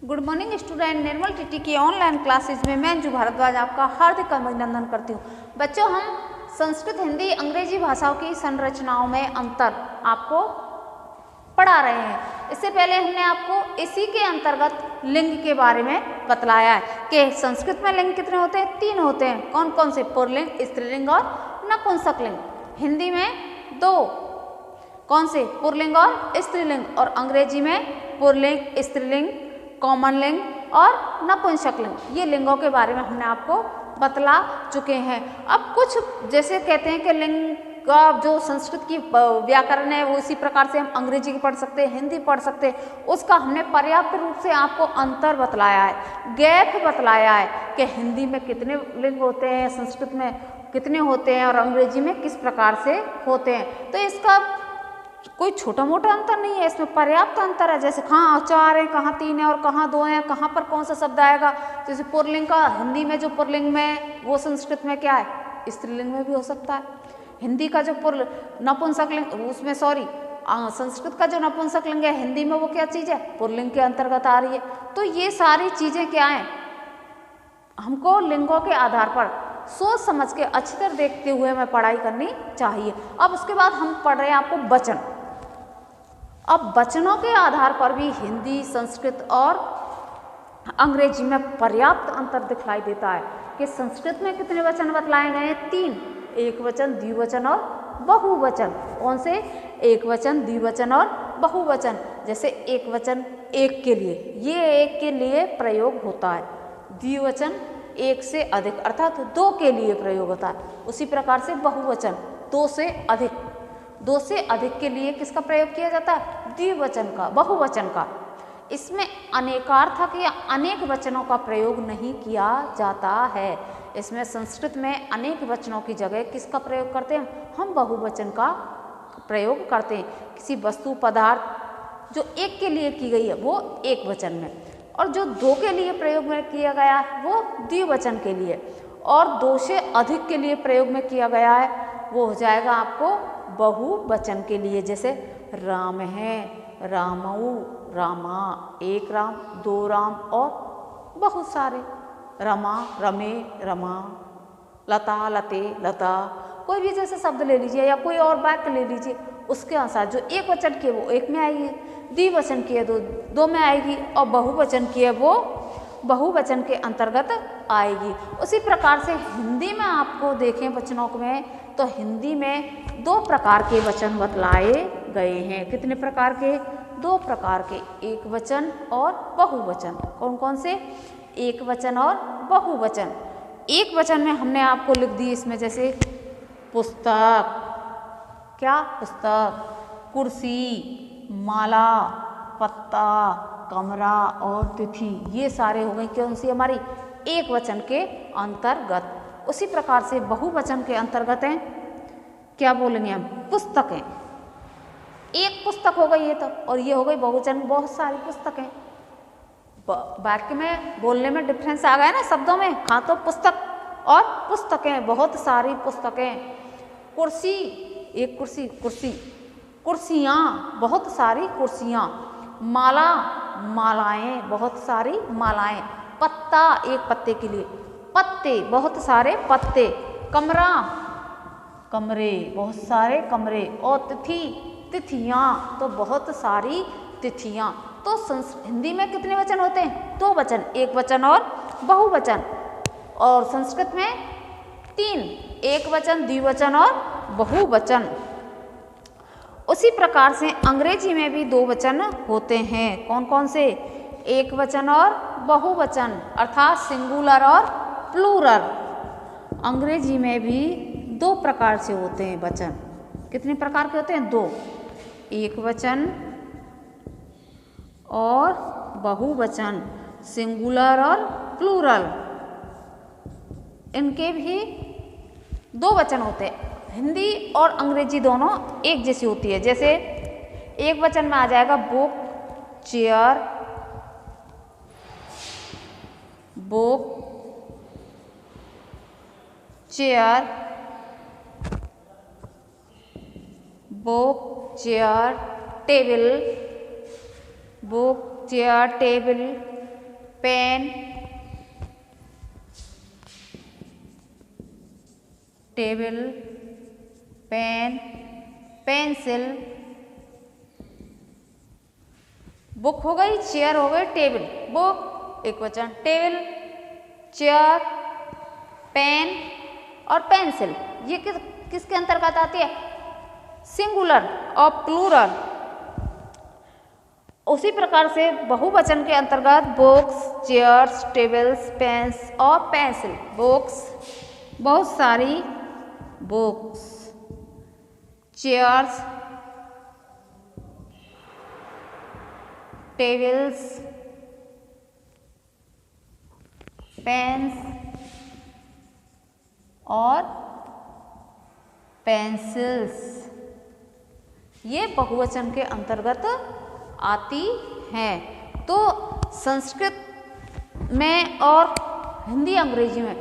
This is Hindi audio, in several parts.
गुड मॉर्निंग स्टूडेंट, निर्मल टीटी की ऑनलाइन क्लासेज में मैं अंजू भारद्वाज आपका हार्दिक अभिनंदन करती हूँ। बच्चों, हम संस्कृत, हिंदी, अंग्रेजी भाषाओं की संरचनाओं में अंतर आपको पढ़ा रहे हैं। इससे पहले हमने आपको इसी के अंतर्गत लिंग के बारे में बतलाया है कि संस्कृत में लिंग कितने होते हैं? 3 होते हैं। कौन कौन से? पुल्लिंग, स्त्रीलिंग और नपुंसक लिंग। हिंदी में 2, कौन से? पुल्लिंग और स्त्रीलिंग। और अंग्रेजी में पुल्लिंग, स्त्रीलिंग, कॉमन लिंग और नपुंसक लिंग। ये लिंगों के बारे में हमने आपको बतला चुके हैं। अब कुछ जैसे कहते हैं कि लिंग का जो संस्कृत की व्याकरण है वो इसी प्रकार से हम अंग्रेजी की पढ़ सकते हैं, हिंदी पढ़ सकते हैं, उसका हमने पर्याप्त रूप से आपको अंतर बतलाया है, गैप बतलाया है कि हिंदी में कितने लिंग होते हैं, संस्कृत में कितने होते हैं और अंग्रेजी में किस प्रकार से होते हैं। तो इसका कोई छोटा मोटा अंतर नहीं है, इसमें पर्याप्त अंतर है। जैसे कहाँ 4 है, कहाँ 3 है और कहाँ 2 है, कहाँ पर कौन सा शब्द आएगा। जैसे पुल्लिंग का हिंदी में जो पुल्लिंग में वो संस्कृत में क्या है? स्त्रीलिंग में भी हो सकता है। हिंदी का जो नपुंसक लिंग उसमें संस्कृत का जो नपुंसक लिंग है हिंदी में वो क्या चीज़ है? पुल्लिंग के अंतर्गत आ रही है। तो ये सारी चीज़ें क्या हैं? हमको लिंगों के आधार पर सोच समझ के अच्छी तरह देखते हुए हमें पढ़ाई करनी चाहिए। अब उसके बाद हम पढ़ रहे हैं आपको वचन। अब वचनों के आधार पर भी हिंदी, संस्कृत और अंग्रेजी में पर्याप्त अंतर दिखलाई देता है कि संस्कृत में कितने वचन बतलाए गए हैं? 3, एक वचन, द्विवचन और बहुवचन। कौन से? एक वचन, द्विवचन और बहुवचन। जैसे एक वचन एक के लिए, ये एक के लिए प्रयोग होता है। द्विवचन एक से अधिक अर्थात 2 के लिए प्रयोग होता है। उसी प्रकार से बहुवचन 2 से अधिक, 2 से अधिक के लिए किसका प्रयोग किया जाता है? द्विवचन का, बहुवचन का। इसमें अनेकार्थक या अनेक वचनों का प्रयोग नहीं किया जाता है। इसमें संस्कृत में अनेक वचनों की जगह किसका प्रयोग करते हैं? हम बहुवचन का प्रयोग करते हैं। किसी वस्तु पदार्थ जो एक के लिए की गई है वो एक वचन में, और जो 2 के लिए प्रयोग में किया गया है वो द्विवचन के लिए, और 2 से अधिक के लिए प्रयोग में किया गया है वो हो जाएगा आपको बहुवचन के लिए। जैसे राम है, रामऊ, रामा, एक राम, 2 राम और बहुत सारे, रमा, रमे, रमा, लता, लते, लता। कोई भी जैसे शब्द ले लीजिए या कोई और वाक्य ले लीजिए, उसके अनुसार जो एक वचन की है वो एक में आएगी, द्विवचन की है 2 में आएगी, और बहुवचन की है वो बहुवचन के अंतर्गत आएगी। उसी प्रकार से हिंदी में आपको देखें वचनों में, तो हिंदी में 2 प्रकार के वचन बतलाए गए हैं। कितने प्रकार के? 2 प्रकार के, एक वचन और बहुवचन। कौन कौन से? एक वचन और बहुवचन। एक वचन में हमने आपको लिख दी इसमें, जैसे पुस्तक, क्या? पुस्तक, कुर्सी, माला, पत्ता, कमरा और तिथि। ये सारे हो गए कौन सी? हमारी एक वचन के अंतर्गत। उसी प्रकार से बहुवचन के अंतर्गत हैं, क्या बोलेंगे हम? पुस्तकें। एक पुस्तक हो गई ये तो, और ये हो गई बहुवचन, बहुत सारी पुस्तकें। वाक्य में बोलने में डिफरेंस आ गया ना शब्दों में। हाँ, तो पुस्तक और पुस्तकें, बहुत सारी पुस्तकें। कुर्सी, एक कुर्सी, कुर्सी, कुर्सियाँ, बहुत सारी कुर्सियाँ। माला, मालाएं, बहुत सारी मालाएं। पत्ता, एक पत्ते के लिए, पत्ते, बहुत सारे पत्ते। कमरा, कमरे, बहुत सारे कमरे। और तिथि, तिथियाँ, तो बहुत सारी तिथियाँ। तो हिंदी में कितने वचन होते हैं? 2 वचन, एक वचन और बहुवचन। और संस्कृत में 3, एक वचन, द्विवचन और बहुवचन। उसी प्रकार से अंग्रेजी में भी 2 वचन होते हैं। कौन कौन से? एक वचन और बहुवचन, अर्थात सिंगुलर और प्लूरल। अंग्रेजी में भी 2 प्रकार से होते हैं वचन। कितने प्रकार के होते हैं? 2, एक वचन और बहुवचन, सिंगुलर और प्लूरल। इनके भी 2 वचन होते हैं। हिंदी और अंग्रेजी दोनों एक जैसी होती है। जैसे एक वचन में आ जाएगा book, chair, book, chair, book, chair, table, book, chair, table, pen, table, pen, pencil, book हो गई, चेयर हो गई, टेबल, बुक एक वचन, टेबल, चेयर, पेन और पेंसिल, ये किसके अंतर्गत आती है? सिंगुलर और प्लूरल। उसी प्रकार से बहुवचन के अंतर्गत बुक्स, चेयर्स, टेबल्स, पेन्स और पेंसिल। बुक्स बहुत सारी बुक्स, चेयर्स, टेबल्स, पेन्स और पेंसिल्स, ये बहुवचन के अंतर्गत आती हैं। तो संस्कृत में और हिंदी अंग्रेजी में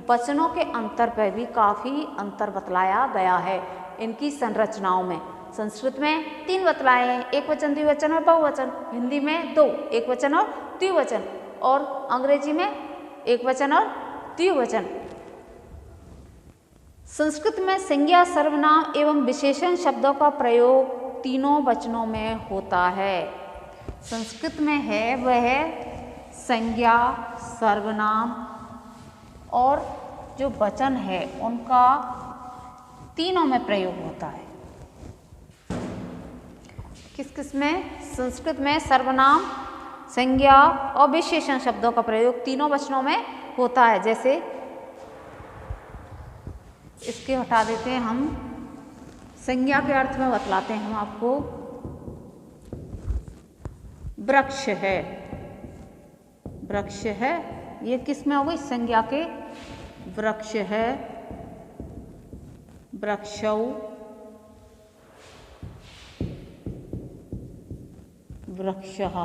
वचनों के अंतर पर भी काफ़ी अंतर बतलाया गया है इनकी संरचनाओं में। संस्कृत में 3 बतलाए हैं, एक वचन, द्विवचन और बहुवचन। हिंदी में 2, एक वचन और द्विवचन, और अंग्रेजी में एक वचन और द्विवचन। संस्कृत में संज्ञा, सर्वनाम एवं विशेषण शब्दों का प्रयोग तीनों वचनों में होता है। संस्कृत में है वह संज्ञा, सर्वनाम और जो वचन है उनका तीनों में प्रयोग होता है। किस किस में? संस्कृत में सर्वनाम, संज्ञा और विशेषण शब्दों का प्रयोग तीनों वचनों में होता है। जैसे इसके हटा देते हैं हम, संज्ञा के अर्थ में बतलाते हैं हम आपको। वृक्ष है, वृक्ष है, ये किस में हो गई? संज्ञा के। वृक्ष है, वृक्षौ, वृक्षः,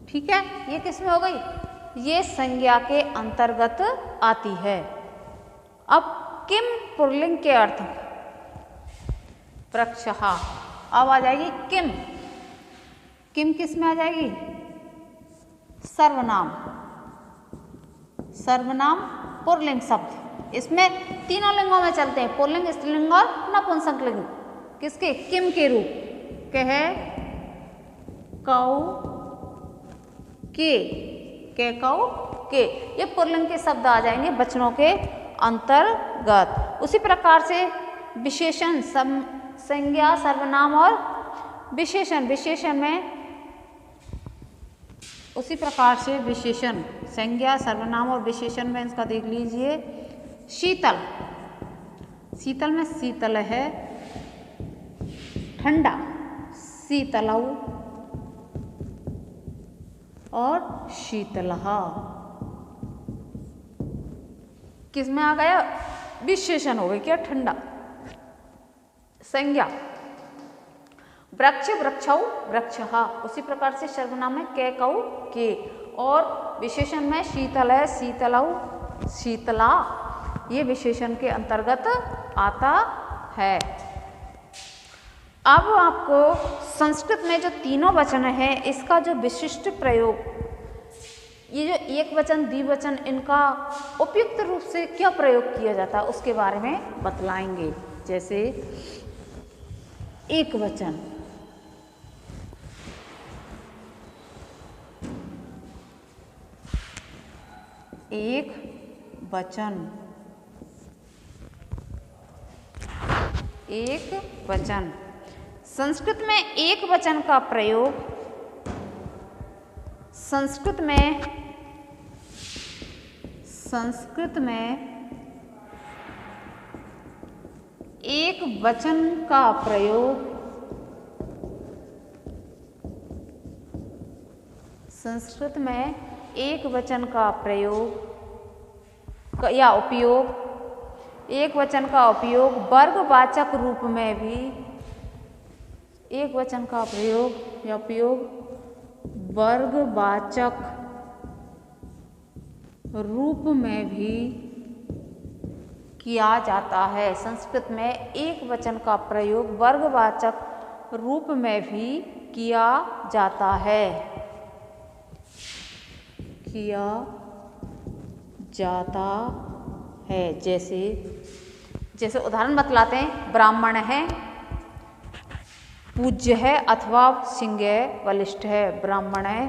ठीक है, ये किस में हो गई? ये संज्ञा के अंतर्गत आती है। अब किम पुल्लिंग के अर्थ, वृक्षः, अब आ जाएगी किम। किम किस में आ जाएगी? सर्वनाम। सर्वनाम पुल्लिंग शब्द, इसमें तीनों लिंगों में चलते हैं, पुल्लिंग, स्त्रीलिंग और नपुंसक लिंग। किसके? किम के रूप, कह, कौ, के कौ के, ये पुल्लिंग के शब्द आ जाएंगे वचनों के अंतर्गत। उसी प्रकार से विशेषण, संज्ञा, सर्वनाम और विशेषण, विशेषण में उसी प्रकार से विशेषण, संज्ञा, सर्वनाम और विशेषण में इसका देख लीजिए। शीतल, शीतल में शीतल है, ठंडा, शीतलौ और शीतलः, किस में आ गया? विशेषण हो गया क्या? ठंडा। संज्ञा, वृक्ष, वृक्षौ, वृक्षः, उसी प्रकार से सर्वनाम में के, कौ, के, और विशेषण में शीतल है, शीतलौ, शीतला, ये विशेषण के अंतर्गत आता है। अब आपको संस्कृत में जो तीनों वचन है इसका जो विशिष्ट प्रयोग, ये जो एक वचन, द्विवचन, इनका उपयुक्त रूप से क्या प्रयोग किया जाता है उसके बारे में बतलाएंगे। जैसे एक वचन, एक वचन, एक वचन। संस्कृत में एक वचन का प्रयोग, संस्कृत में एक वचन का प्रयोग, संस्कृत में एक वचन का प्रयोग या उपयोग, एक वचन का उपयोग वर्गवाचक रूप में भी, एक वचन का प्रयोग या उपयोग वर्गवाचक रूप में भी किया जाता है। संस्कृत में एक वचन का प्रयोग वर्गवाचक रूप में भी किया जाता है। किया जाता है। जैसे जैसे उदाहरण बतलाते हैं, ब्राह्मण है, पूज्य है अथवा सिंह है, बलिष्ठ है। ब्राह्मण है,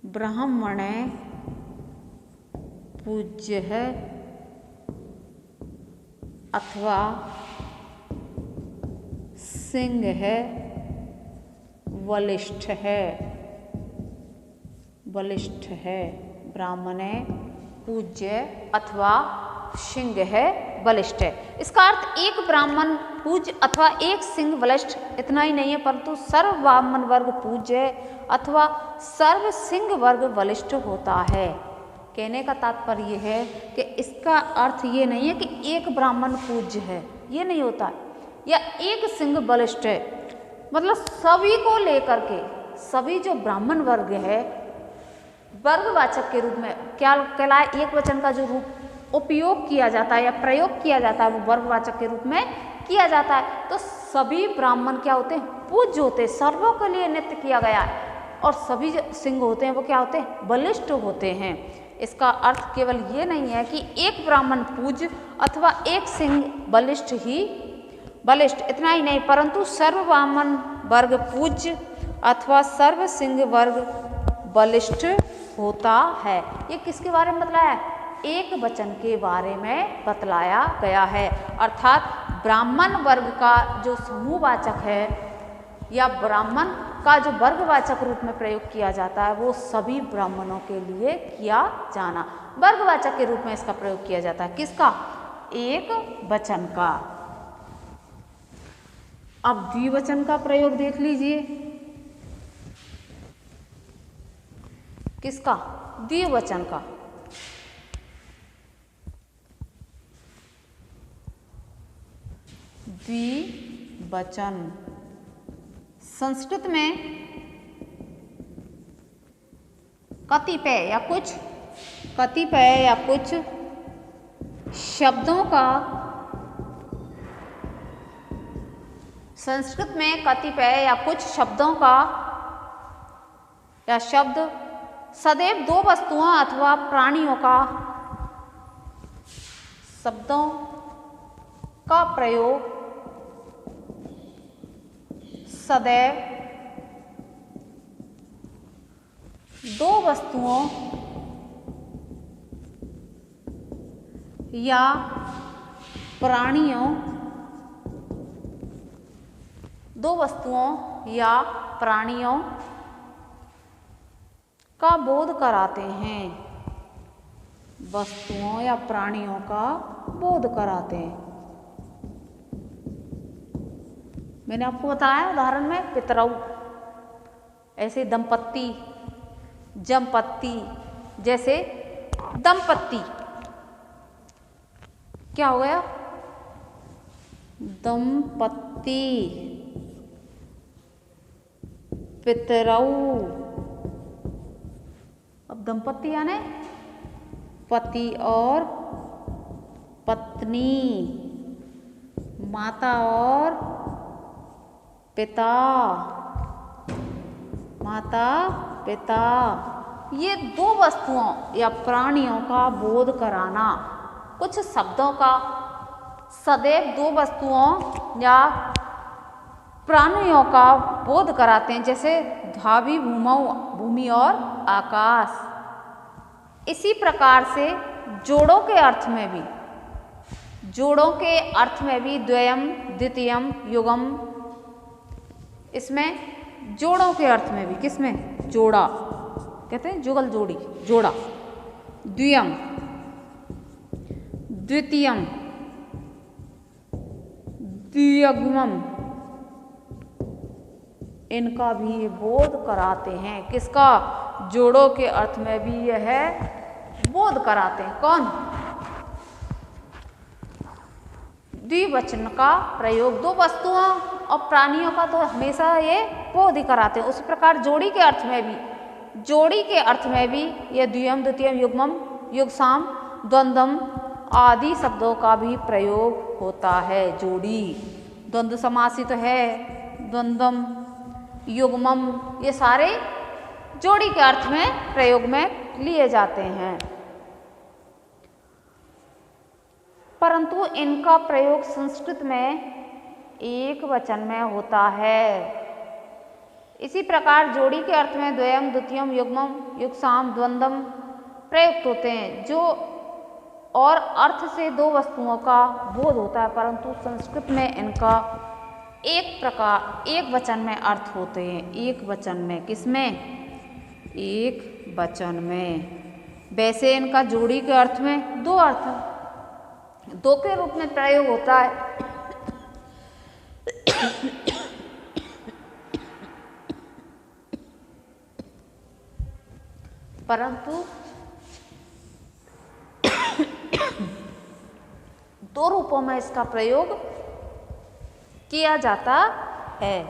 ब्राह्मण है, पूज्य है अथवा सिंह है, बलिष्ठ है। बलिष्ठ है, ब्राह्मण है, पूज्य अथवा सिंह है, बलिष्ठ है। इसका अर्थ एक ब्राह्मण पूज्य अथवा एक सिंह बलिष्ठ इतना ही नहीं है, परंतु सर्व ब्राह्मण वर्ग पूज्य है अथवा सर्व सिंह वर्ग बलिष्ठ होता है। कहने का तात्पर्य है कि इसका अर्थ ये नहीं है कि एक ब्राह्मण पूज्य है, ये नहीं होता है, या एक सिंह बलिष्ठ है। मतलब सभी को लेकर के सभी जो ब्राह्मण वर्ग है वर्गवाचक के रूप में क्या कहलाए, एक वचन का जो रूप उपयोग किया जाता है या प्रयोग किया जाता है वो वर्गवाचक के रूप में किया जाता है। तो सभी ब्राह्मण क्या होते हैं, पूज्य होते हैं, सर्वों के लिए नित्य किया गया है। और सभी जो सिंह होते हैं वो क्या होते हैं, बलिष्ठ होते हैं। इसका अर्थ केवल ये नहीं है कि एक ब्राह्मण पूज्य अथवा एक सिंह बलिष्ठ ही बलिष्ठ इतना ही नहीं, परंतु सर्व ब्राह्मण वर्ग पूज्य अथवा सर्व सिंह वर्ग बलिष्ठ होता है। ये किसके बारे में बतलाया है, एक वचन के बारे में बतलाया गया है। अर्थात ब्राह्मण वर्ग का जो समूहवाचक है या ब्राह्मण का जो वर्गवाचक रूप में प्रयोग किया जाता है वो सभी ब्राह्मणों के लिए किया जाना, वर्गवाचक के रूप में इसका प्रयोग किया जाता है। किसका, एक वचन का। अब द्विवचन का प्रयोग देख लीजिए। किसका, द्विवचन का। द्विवचन संस्कृत में कतिपय या कुछ शब्दों का, संस्कृत में कतिपय या कुछ शब्दों का या शब्द सदैव दो वस्तुओं अथवा प्राणियों का शब्दों का प्रयोग सदैव दो वस्तुओं या प्राणियों, दो वस्तुओं या प्राणियों का बोध कराते हैं। वस्तुओं या प्राणियों का बोध कराते हैं। मैंने आपको बताया उदाहरण में पितरऊ, ऐसे दंपत्ति, जमपत्ति, जैसे दंपत्ति क्या हो गया, दंपत्ति, पितरऊ। अब दंपत्ति यानी पति और पत्नी, माता और पिता, माता पिता, ये दो वस्तुओं या प्राणियों का बोध कराना। कुछ शब्दों का सदैव दो वस्तुओं या प्राणियों का बोध कराते हैं, जैसे धावी भूमि और आकाश। इसी प्रकार से जोड़ों के अर्थ में भी द्वयम, द्वितीयम, युगम, इसमें जोड़ों के अर्थ में भी, किसमें, जोड़ा कहते हैं, जुगल जोड़ी, जोड़ा। द्वियम, द्वितीयम, द्वियगमम, इनका भी बोध कराते हैं। किसका, जोड़ों के अर्थ में भी यह बोध कराते हैं। कौन, द्विवचन का प्रयोग दो वस्तुओं और प्राणियों का तो हमेशा ये बोध ही कराते हैं। उसी प्रकार जोड़ी के अर्थ में भी ये द्वियम, द्वितीयम, युग्मम, युगसाम, द्वंद्वम आदि शब्दों का भी प्रयोग होता है। जोड़ी द्वंद्व समासित है, द्वंद्वम युग्मम, ये सारे जोड़ी के अर्थ में प्रयोग में लिए जाते हैं, परंतु इनका प्रयोग संस्कृत में एक वचन में होता है। इसी प्रकार जोड़ी के अर्थ में द्वयम, द्वितीयम, युग्मम, युग्साम, द्वंद्वम प्रयुक्त होते हैं, जो और अर्थ से दो वस्तुओं का बोध होता है, परंतु संस्कृत में इनका एक वचन में अर्थ होते हैं। एक वचन में, किसमें? एक वचन में। वैसे इनका जोड़ी के अर्थ में दो अर्थ, दो के रूप में प्रयोग होता है। परंतु दो रूपों में इसका प्रयोग किया जाता है।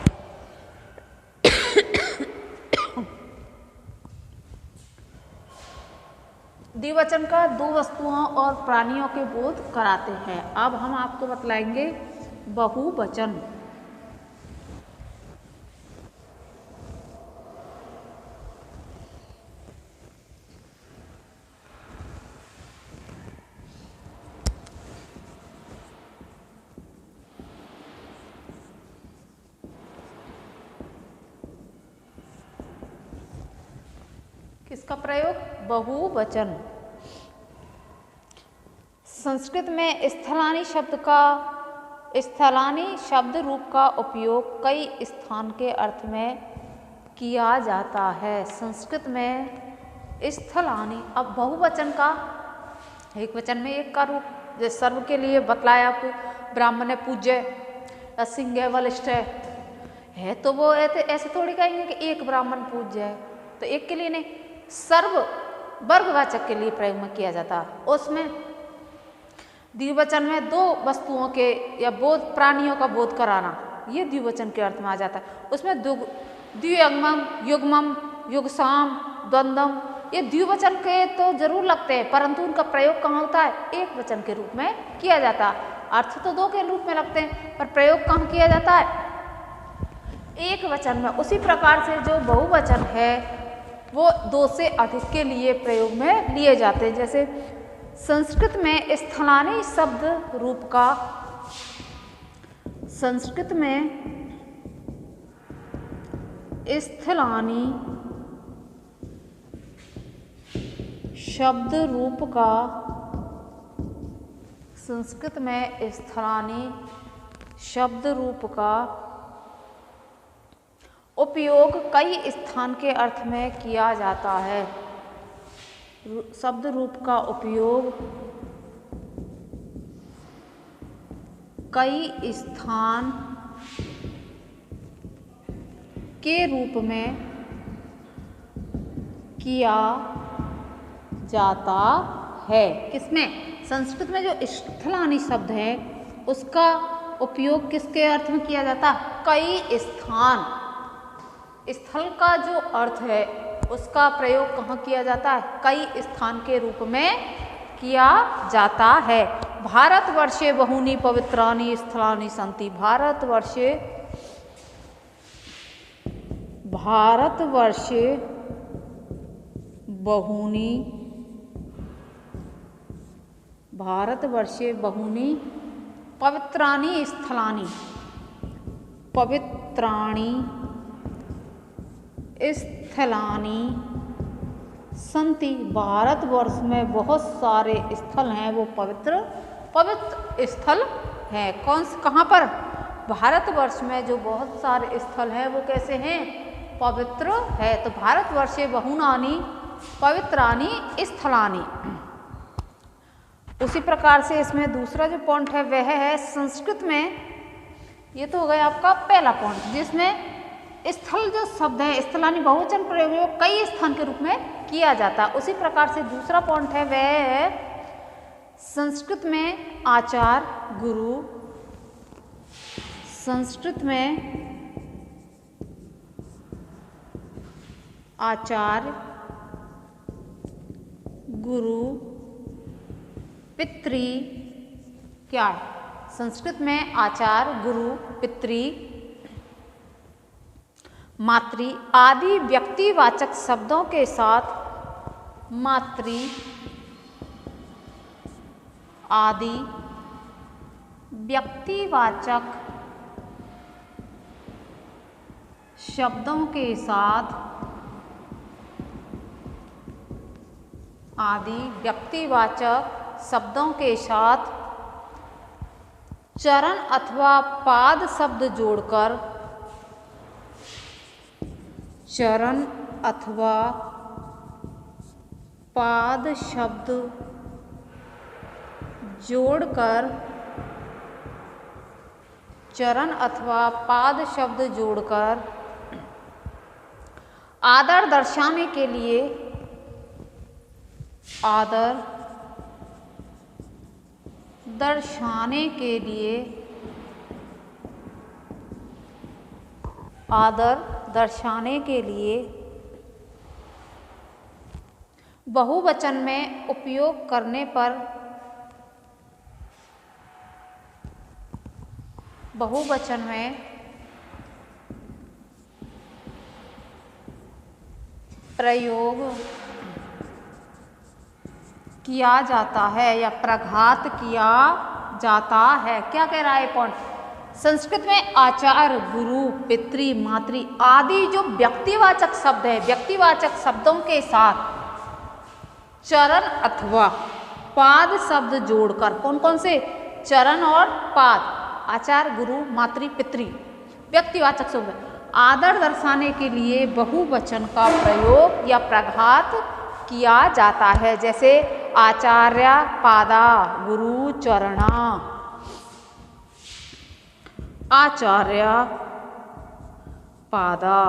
द्विवचन का दो वस्तुओं और प्राणियों के बोध कराते हैं। अब हम आपको बतलाएंगे बहुवचन। किसका प्रयोग? बहुवचन। संस्कृत में स्थलानी शब्द रूप का उपयोग कई स्थान के अर्थ में किया जाता है। संस्कृत में स्थलानी, अब बहुवचन का एक वचन में एक का रूप, जैसे सर्व के लिए बतलाया आपको, ब्राह्मण है पूज्य, सिंह है बलिष्ठ है, तो वो ऐसे थोड़ी कहेंगे कि एक ब्राह्मण पूज्य है, तो एक के लिए नहीं, सर्व वर्गवाचक के लिए प्रयोग में किया जाता। उसमें द्विवचन में दो वस्तुओं के या बोध, प्राणियों का बोध कराना, ये द्विवचन के अर्थ में आ जाता है। उसमें द्विअंगमम, युग्मम, युग्साम, द्वंद्वम, ये द्विवचन के तो जरूर लगते हैं, परंतु उनका प्रयोग कहाँ होता है? एक वचन के रूप में किया जाता है। अर्थ तो दो के रूप में लगते हैं, पर प्रयोग कहाँ किया जाता है? एक वचन में। उसी प्रकार से जो बहुवचन है वो दो से अधिक के लिए प्रयोग में लिए जाते हैं। जैसे संस्कृत में स्थलानी शब्द रूप का, संस्कृत में स्थलानी शब्द रूप का, संस्कृत में स्थलानी शब्द रूप का उपयोग कई स्थान के अर्थ में किया जाता है। शब्द रूप का उपयोग कई स्थान के रूप में किया जाता है। किसमें? संस्कृत में जो स्थलानी शब्द है उसका उपयोग किसके अर्थ में किया जाता? कई स्थान, स्थल का जो अर्थ है उसका प्रयोग कहाँ किया जाता है? कई स्थान के रूप में किया जाता है। भारतवर्षे बहूनि पवित्राणि स्थलानि सन्ति। भारतवर्षे बहूनि पवित्राणि स्थलानि, पवित्राणि स्थलानि संति। भारतवर्ष में बहुत सारे स्थल हैं, वो पवित्र स्थल हैं। कौन से, कहाँ पर? भारतवर्ष में जो बहुत सारे स्थल हैं वो कैसे हैं? पवित्र है। तो भारतवर्षे बहूनानि पवित्राणि स्थलानि। उसी प्रकार से इसमें दूसरा जो पॉइंट है वह है संस्कृत में, ये तो हो गया आपका पहला पॉइंट, जिसमें स्थल जो शब्द है, स्थलानी बहुवचन प्रयोग में कई स्थान के रूप में किया जाता है। उसी प्रकार से दूसरा पॉइंट है वह है संस्कृत में आचार गुरु, संस्कृत में आचार्य गुरु पितृ क्या है? संस्कृत में आचार्य गुरु पितृ मातृ आदि व्यक्तिवाचक शब्दों के साथ मातृ आदि व्यक्तिवाचक शब्दों के साथ आदि व्यक्तिवाचक शब्दों के साथ चरण अथवा पाद शब्द जोड़कर चरण अथवा पाद शब्द जोड़कर चरण अथवा पाद शब्द जोड़कर आदर दर्शाने के लिए आदर दर्शाने के लिए आदर दर्शाने के लिए बहुवचन में उपयोग करने पर बहुवचन में प्रयोग किया जाता है या प्रघात किया जाता है। क्या कह रहा है पॉइंट? संस्कृत में आचार्य, गुरु, पितृ, मातृ आदि जो व्यक्तिवाचक शब्द है, व्यक्तिवाचक शब्दों के साथ चरण अथवा पाद शब्द जोड़कर, कौन कौन से? चरण और पाद, आचार्य, गुरु, मातृ, पितृ व्यक्तिवाचक शब्द, आदर दर्शाने के लिए बहुवचन का प्रयोग या प्रघात किया जाता है। जैसे आचार्य पादा, गुरु चरणा, आचार्य पादा,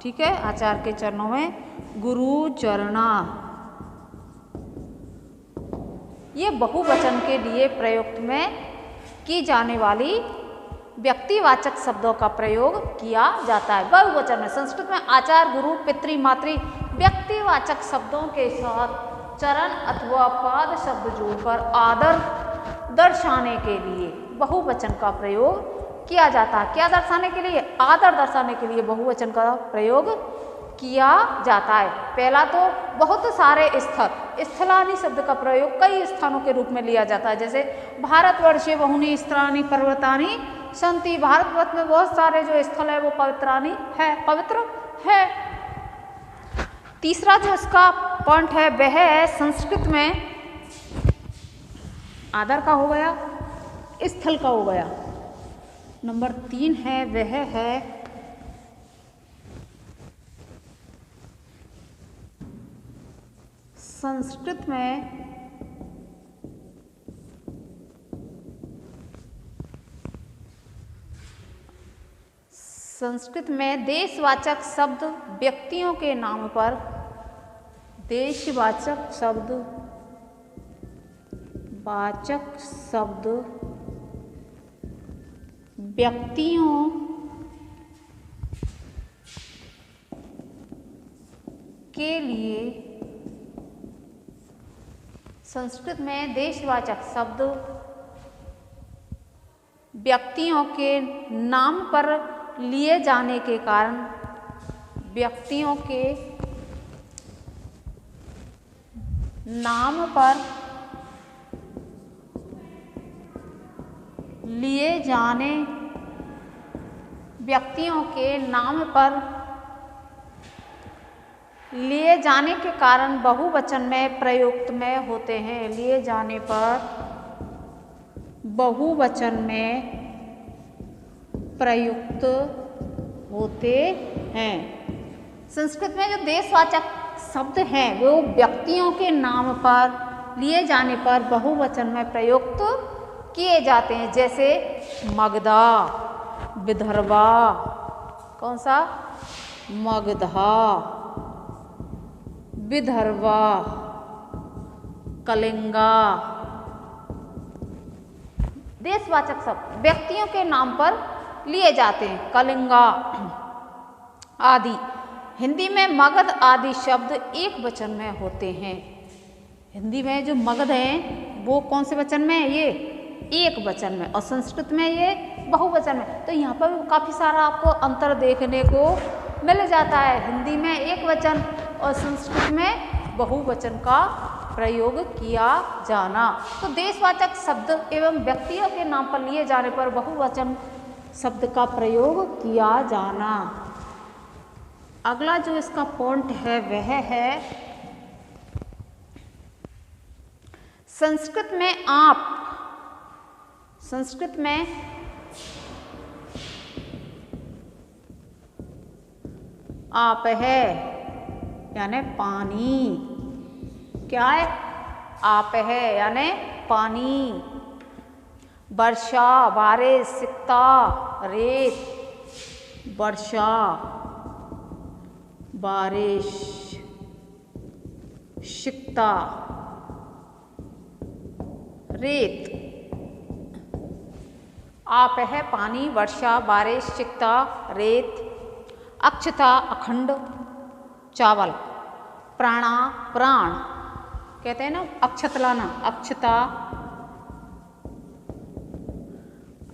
ठीक है, आचार्य के चरणों में गुरु चरणा, ये बहुवचन के लिए प्रयुक्त में की जाने वाली व्यक्तिवाचक शब्दों का प्रयोग किया जाता है। बहुवचन में संस्कृत में आचार्य, गुरु, पितृ, मातृ व्यक्तिवाचक शब्दों के साथ चरण अथवा पाद शब्द जोड़कर आदर दर्शाने के लिए बहुवचन का प्रयोग किया जाता है। क्या दर्शाने के लिए? आदर दर्शाने के लिए बहुवचन का प्रयोग किया जाता है। पहला तो बहुत सारे स्थल, स्थलानि शब्द का प्रयोग कई स्थानों के रूप में लिया जाता है। जैसे भारतवर्षे बहुनि स्थलानि पर्वतानि सन्ति, भारतवर्ष में बहुत सारे जो स्थल है वो पवित्रानि है, पवित्र है। तीसरा जो इसका पॉइंट है वह है संस्कृत में आदर का हो गया, स्थल का हो गया। नंबर 3 है वह है संस्कृत में देशवाचक शब्द व्यक्तियों के नाम पर, देशवाचक शब्द वाचक शब्द व्यक्तियों के लिए, संस्कृत में देशवाचक शब्द व्यक्तियों के नाम पर लिए जाने के कारण, व्यक्तियों के नाम पर लिए जाने, व्यक्तियों के नाम पर लिए जाने के कारण बहुवचन में प्रयुक्त में होते हैं। लिए जाने पर बहुवचन में प्रयुक्त होते हैं। संस्कृत में जो देशवाचक शब्द हैं वो व्यक्तियों के नाम पर लिए जाने पर बहुवचन में प्रयुक्त किए जाते हैं। जैसे मगधा, विदर्भा, कौन सा? मगधा, विदर्भा, कलिंगा। देशवाचक शब्द व्यक्तियों के नाम पर लिए जाते हैं, कलिंगा आदि। हिंदी में मगध आदि शब्द एक वचन में होते हैं। हिंदी में जो मगध हैं वो कौन से वचन में है? ये एक वचन में और संस्कृत में ये बहुवचन में। तो यहाँ पर भी काफ़ी सारा आपको अंतर देखने को मिल जाता है। हिंदी में एक वचन और संस्कृत में बहुवचन का प्रयोग किया जाना। तो देशवाचक शब्द एवं व्यक्तियों के नाम पर लिए जाने पर बहुवचन शब्द का प्रयोग किया जाना। अगला जो इसका पॉइंट है वह है संस्कृत में आप। संस्कृत में आप है यानी पानी। क्या है? आप है यानी पानी। वर्षा, बारिश, सिक्ता, रेत। वर्षा, बारिश, सिक्ता, रेत। आप है पानी, वर्षा, बारिश, सिक्ता, रेत। अक्षता अखंड, चावल। प्राणा प्राण, कहते हैं ना अक्षत लाना, अक्षता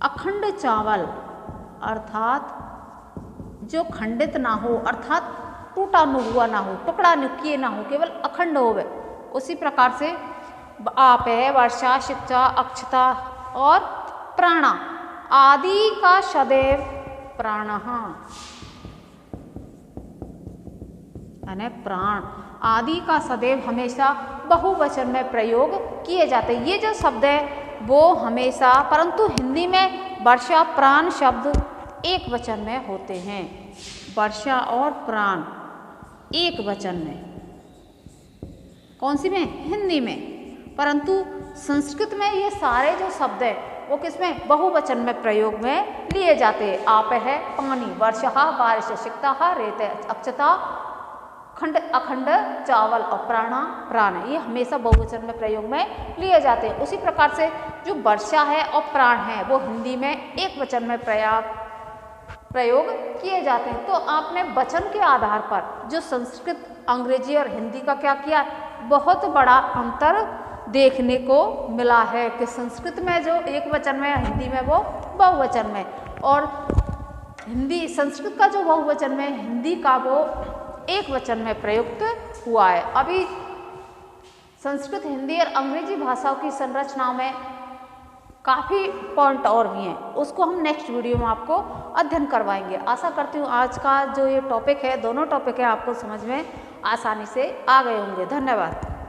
अखंड चावल अर्थात जो खंडित ना हो, अर्थात टूटा हुआ ना हो, टुकड़ा किए ना हो, केवल अखंड हो गए। उसी प्रकार से आप है, वर्षा, शिक्षा, अक्षता और प्राणा आदि का सदैव प्राणः यानी प्राण आदि का सदैव हमेशा बहुवचन में प्रयोग किए जाते हैं। ये जो शब्द है वो हमेशा, परंतु हिंदी में वर्षा प्राण शब्द एक वचन में होते हैं। वर्षा और प्राण एक वचन में। कौन सी में? हिंदी में। परंतु संस्कृत में ये सारे जो शब्द है वो किसमें? बहुवचन में प्रयोग में लिए जाते हैं। आप है पानी, वर्षा, बारिश, सिक्ता, रेत, अक्षता, खंड, अखंड, चावल और प्राणा प्राण है। ये हमेशा बहुवचन में प्रयोग में लिए जाते हैं। उसी प्रकार से जो वर्षा है और प्राण है वो हिंदी में एक वचन में प्रयोग किए जाते हैं। तो आपने वचन के आधार पर जो संस्कृत, अंग्रेजी और हिंदी का क्या किया, बहुत बड़ा अंतर देखने को मिला है कि संस्कृत में जो एक वचन में, हिंदी में वो बहुवचन में, और हिंदी संस्कृत का जो बहुवचन में, हिंदी का वो एक वचन में प्रयुक्त हुआ है। अभी संस्कृत, हिंदी और अंग्रेजी भाषाओं की संरचनाओं में काफ़ी पॉइंट और भी हैं, उसको हम नेक्स्ट वीडियो में आपको अध्ययन करवाएंगे। आशा करती हूँ आज का जो ये टॉपिक है, दोनों टॉपिक है, आपको समझ में आसानी से आ गए होंगे। धन्यवाद।